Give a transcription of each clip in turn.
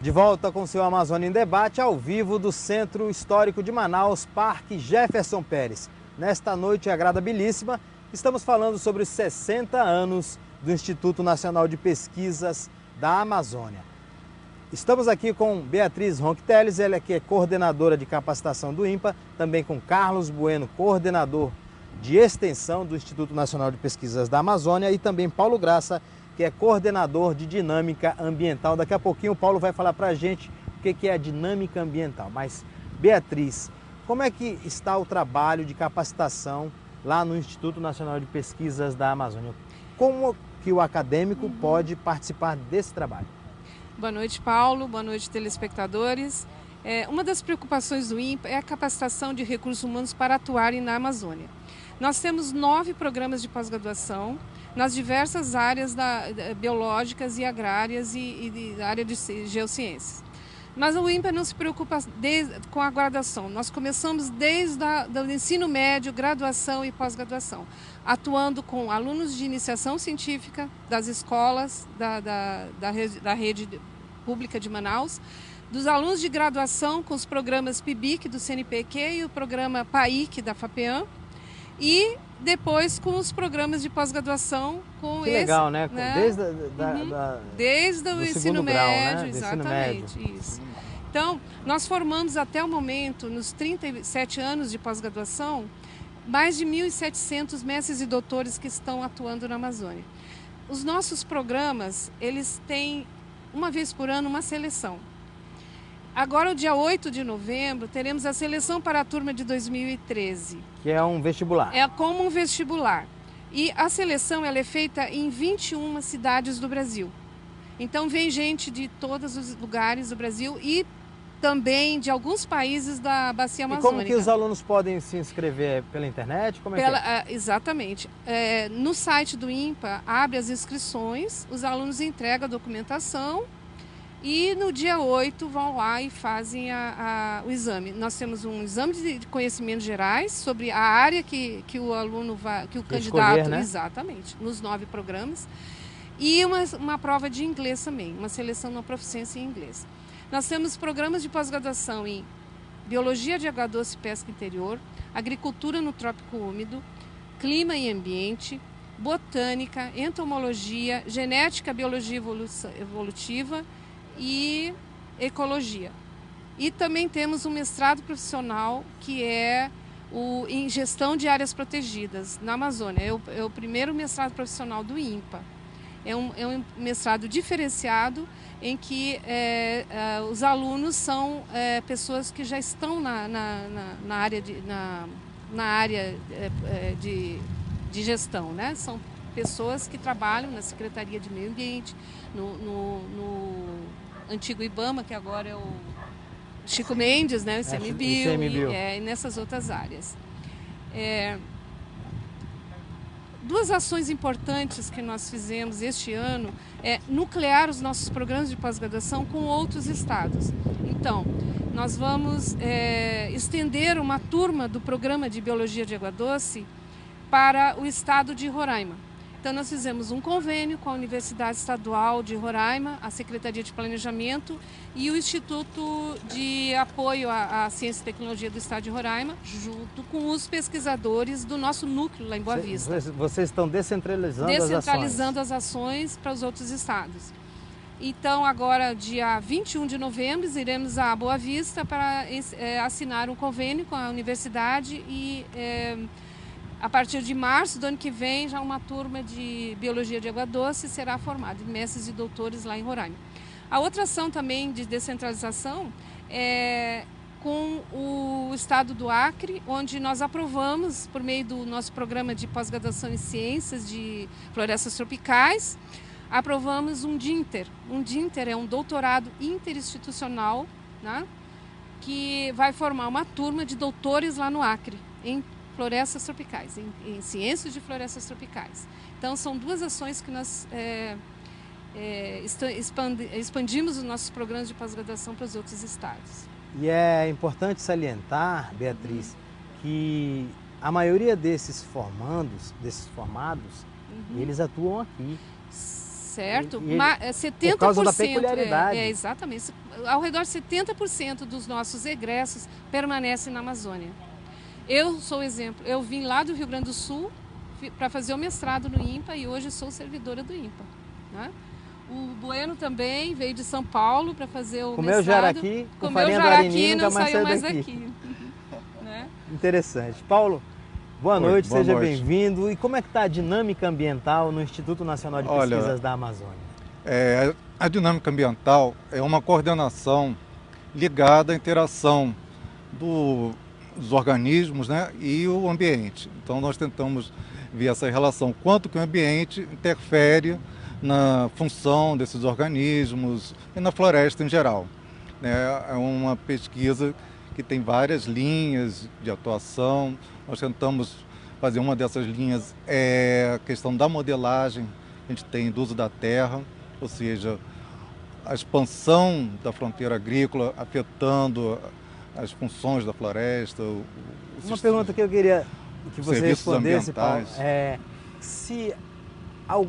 De volta com o seu Amazônia em Debate, ao vivo do Centro Histórico de Manaus, Parque Jefferson Pérez. Nesta noite agradabilíssima, estamos falando sobre os 60 anos do Instituto Nacional de Pesquisas da Amazônia. Estamos aqui com Beatriz Ronque Teles, ela que é coordenadora de capacitação do INPA, também com Carlos Bueno, coordenador de extensão do Instituto Nacional de Pesquisas da Amazônia, e também Paulo Graça, que é coordenador de dinâmica ambiental. Daqui a pouquinho o Paulo vai falar para a gente o que é a dinâmica ambiental. Mas, Beatriz, como é que está o trabalho de capacitação lá no Instituto Nacional de Pesquisas da Amazônia? Como que o acadêmico pode participar desse trabalho? Boa noite, Paulo. Boa noite, telespectadores. Uma das preocupações do INPA é a capacitação de recursos humanos para atuarem na Amazônia. Nós temos 9 programas de pós-graduação nas diversas áreas biológicas e agrárias e da área de geociências. Mas o INPA não se preocupa com a graduação. Nós começamos desde o ensino médio, graduação e pós-graduação, atuando com alunos de iniciação científica das escolas da rede pública de Manaus, dos alunos de graduação com os programas PIBIC do CNPq e o programa PAIC da FAPEAM, e depois com os programas de pós-graduação com que legal, né? Desde o ensino médio, grau, né? Exatamente, isso. Então, nós formamos até o momento, nos 37 anos de pós-graduação, mais de 1.700 mestres e doutores que estão atuando na Amazônia. Os nossos programas, eles têm, uma vez por ano, uma seleção. Agora, o dia 8 de novembro, teremos a seleção para a turma de 2013. Que é um vestibular. É como um vestibular. E a seleção ela é feita em 21 cidades do Brasil. Então, vem gente de todos os lugares do Brasil e também de alguns países da Bacia Amazônica. E como que os alunos podem se inscrever? Pela internet? Como é que é? Exatamente. No site do INPA, abre as inscrições, os alunos entregam a documentação e no dia 8 vão lá e fazem o exame. Nós temos um exame de conhecimentos gerais sobre a área que o aluno vai, que o candidato, escolher, né? Exatamente, nos 9 programas. E uma prova de inglês também, uma seleção na proficiência em inglês. Nós temos programas de pós-graduação em Biologia de Água Doce e Pesca Interior, Agricultura no Trópico Úmido, Clima e Ambiente, Botânica, Entomologia, Genética, Biologia Evolutiva e Ecologia. E também temos um mestrado profissional que é em Gestão de Áreas Protegidas na Amazônia. É o primeiro mestrado profissional do INPA. É um mestrado diferenciado em que os alunos são pessoas que já estão na área de gestão, né? São pessoas que trabalham na Secretaria de Meio Ambiente, no antigo IBAMA, que agora é o Chico Mendes, né? O ICMBio, e nessas outras áreas. Duas ações importantes que nós fizemos este ano é nuclear os nossos programas de pós-graduação com outros estados. Então, nós vamos estender uma turma do programa de Biologia de Água Doce para o estado de Roraima. Então, nós fizemos um convênio com a Universidade Estadual de Roraima, a Secretaria de Planejamento e o Instituto de Apoio à Ciência e Tecnologia do Estado de Roraima, junto com os pesquisadores do nosso núcleo lá em Boa Vista. Vocês estão descentralizando as ações para os outros estados. Então, agora, dia 21 de novembro, iremos a Boa Vista para assinar um convênio com a universidade e... a partir de março do ano que vem, já uma turma de Biologia de Água Doce será formada, de mestres e doutores lá em Roraima. A outra ação também de descentralização é com o estado do Acre, onde nós aprovamos, por meio do nosso programa de pós-graduação em ciências de florestas tropicais, aprovamos um DINTER. Um DINTER é um doutorado interinstitucional, né, que vai formar uma turma de doutores lá no Acre, em florestas tropicais, em ciências de florestas tropicais. Então, são duas ações que nós expandimos os nossos programas de pós-graduação para os outros estados. E é importante salientar, Beatriz, que a maioria desses formados, eles atuam aqui. Certo, E 70%. por causa da peculiaridade. Exatamente. Ao redor de 70% dos nossos egressos permanecem na Amazônia. Eu sou exemplo. Eu vim lá do Rio Grande do Sul para fazer o mestrado no INPA e hoje sou servidora do INPA. Né? O Bueno também veio de São Paulo para fazer o Comeu mestrado. jaraqui, com comeu farinha do jaraqui Arini, e não nunca mais saiu saiu mais daqui. Né? Interessante. Paulo, boa noite, boa seja noite. bem-vindo. E como é que está a dinâmica ambiental no Instituto Nacional de Pesquisas da Amazônia? A dinâmica ambiental é uma coordenação ligada à interação dos organismos, né, e o ambiente. Então nós tentamos ver essa relação, quanto que o ambiente interfere na função desses organismos e na floresta em geral. É uma pesquisa que tem várias linhas de atuação. Nós tentamos fazer uma dessas linhas, a questão da modelagem, a gente tem do uso da terra, ou seja, a expansão da fronteira agrícola afetando as funções da floresta. Uma pergunta que eu queria que você respondesse, Paulo, se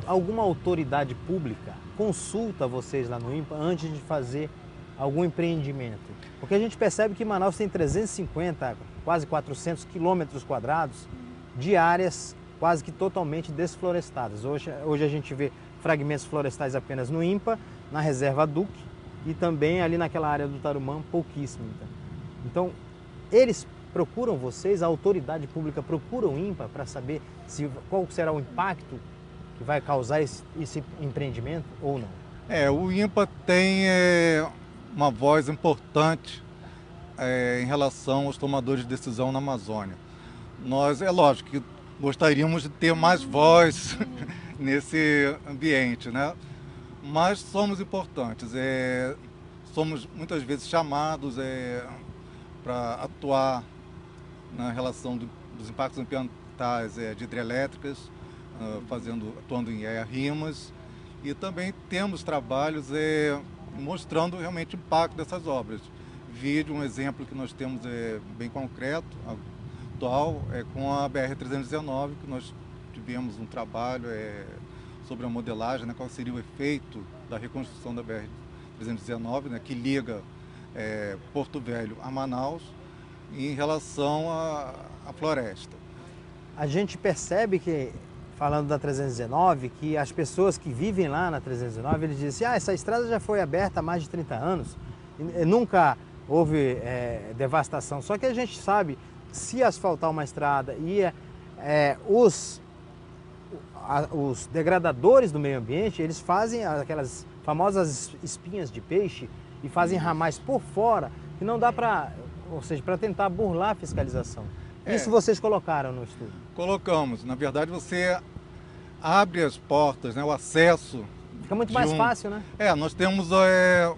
alguma autoridade pública consulta vocês lá no INPA antes de fazer algum empreendimento? Porque a gente percebe que Manaus tem 350, quase 400 quilômetros quadrados de áreas quase que totalmente desflorestadas. Hoje a gente vê fragmentos florestais apenas no INPA, na reserva Duque e também ali naquela área do Tarumã, pouquíssimo. Então, eles procuram vocês, a autoridade pública procura o INPA para saber qual será o impacto que vai causar esse empreendimento ou não? O INPA tem uma voz importante em relação aos tomadores de decisão na Amazônia. Nós, é lógico que gostaríamos de ter mais voz nesse ambiente, né? Mas somos importantes, somos muitas vezes chamados para atuar na relação dos impactos ambientais de hidrelétricas, atuando em RIMAS, e também temos trabalhos mostrando realmente o impacto dessas obras. Um exemplo que nós temos bem concreto, atual, com a BR-319, que nós tivemos um trabalho sobre a modelagem, né, qual seria o efeito da reconstrução da BR-319, né, que liga Porto Velho a Manaus, em relação à floresta. A gente percebe que, falando da 319, que as pessoas que vivem lá na 319, eles dizem assim, essa estrada já foi aberta há mais de 30 anos, e nunca houve devastação. Só que a gente sabe, se asfaltar uma estrada e os degradadores do meio ambiente, eles fazem aquelas famosas espinhas de peixe e fazem ramais por fora, que não dá para, ou seja, para tentar burlar a fiscalização. Isso vocês colocaram no estudo? Colocamos. Na verdade, você abre as portas, né, o acesso. Fica muito mais fácil, né? Nós temos,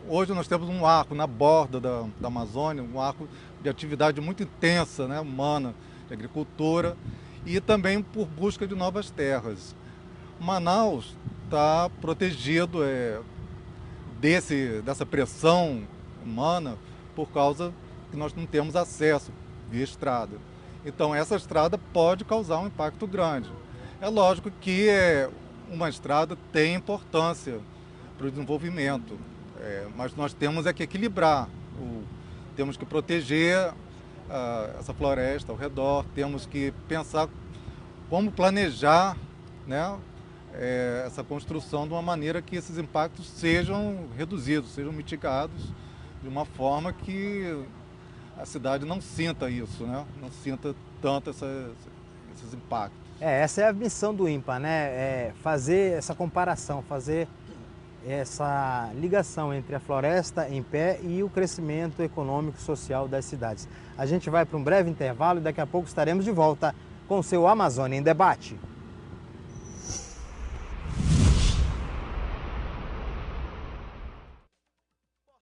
hoje nós temos um arco na borda da Amazônia, um arco de atividade muito intensa, né, humana, de agricultura, e também por busca de novas terras. Manaus está protegido dessa pressão humana por causa que nós não temos acesso via estrada. Então essa estrada pode causar um impacto grande. É lógico que uma estrada tem importância para o desenvolvimento, mas nós temos que equilibrar, temos que proteger essa floresta ao redor, temos que pensar como planejar, né, essa construção de uma maneira que esses impactos sejam reduzidos, sejam mitigados de uma forma que a cidade não sinta isso, né? Não sinta tanto esses impactos. Essa é a missão do INPA, né? Fazer essa comparação, fazer essa ligação entre a floresta em pé e o crescimento econômico e social das cidades. A gente vai para um breve intervalo e daqui a pouco estaremos de volta com o seu Amazônia em Debate.